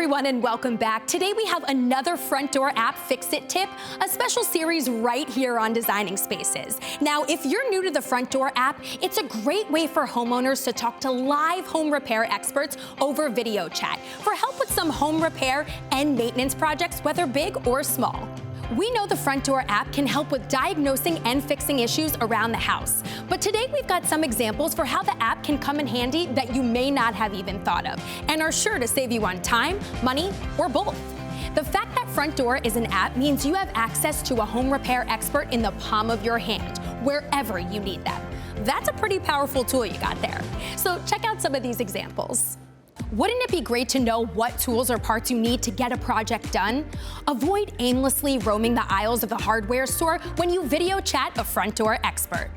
everyone, and welcome back. Today we have another Frontdoor App Fix-It Tip, a special series right here on Designing Spaces. Now, if you're new to the Frontdoor app, it's a great way for homeowners to talk to live home repair experts over video chat for help with some home repair and maintenance projects, whether big or small. We know the Frontdoor app can help with diagnosing and fixing issues around the house. But today we've got some examples for how the app can come in handy that you may not have even thought of and are sure to save you on time, money, or both. The fact that Frontdoor is an app means you have access to a home repair expert in the palm of your hand, wherever you need them. That's a pretty powerful tool you got there. So check out some of these examples. Wouldn't it be great to know what tools or parts you need to get a project done? Avoid aimlessly roaming the aisles of the hardware store when you video chat a Frontdoor expert.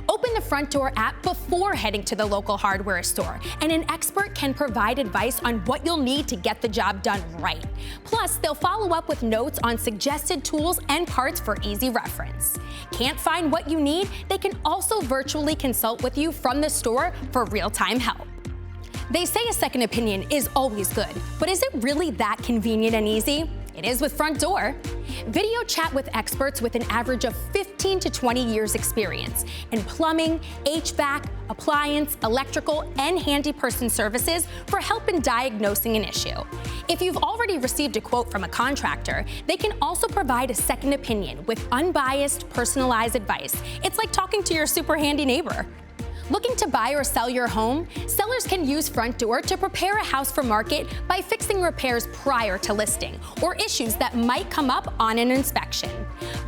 Open the Frontdoor app before heading to the local hardware store, and an expert can provide advice on what you'll need to get the job done right. Plus, they'll follow up with notes on suggested tools and parts for easy reference. Can't find what you need? They can also virtually consult with you from the store for real-time help. They say a second opinion is always good, but is it really that convenient and easy? It is with Frontdoor. Video chat with experts with an average of 15 to 20 years experience in plumbing, HVAC, appliance, electrical, and handy person services for help in diagnosing an issue. If you've already received a quote from a contractor, they can also provide a second opinion with unbiased, personalized advice. It's like talking to your super handy neighbor. Looking to buy or sell your home? Sellers can use Frontdoor to prepare a house for market by fixing repairs prior to listing or issues that might come up on an inspection.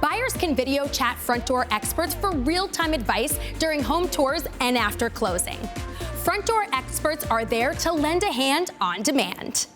Buyers can video chat Frontdoor experts for real-time advice during home tours and after closing. Frontdoor experts are there to lend a hand on demand.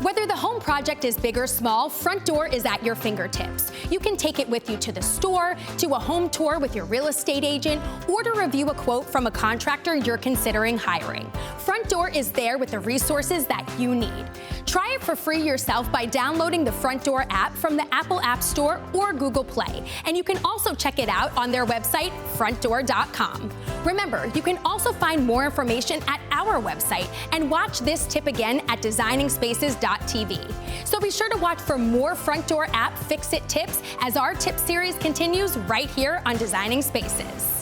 Whether the home project is big or small, Frontdoor is at your fingertips. You can take it with you to the store, to a home tour with your real estate agent, or to review a quote from a contractor you're considering hiring. Frontdoor is there with the resources that you need. Try it for free yourself by downloading the Frontdoor app from the Apple App Store or Google Play. And you can also check it out on their website, frontdoor.com. Remember, you can also find more information at our website and watch this tip again at designingspaces.tv. So be sure to watch for more Frontdoor app Fix-It tips as our tip series continues right here on Designing Spaces.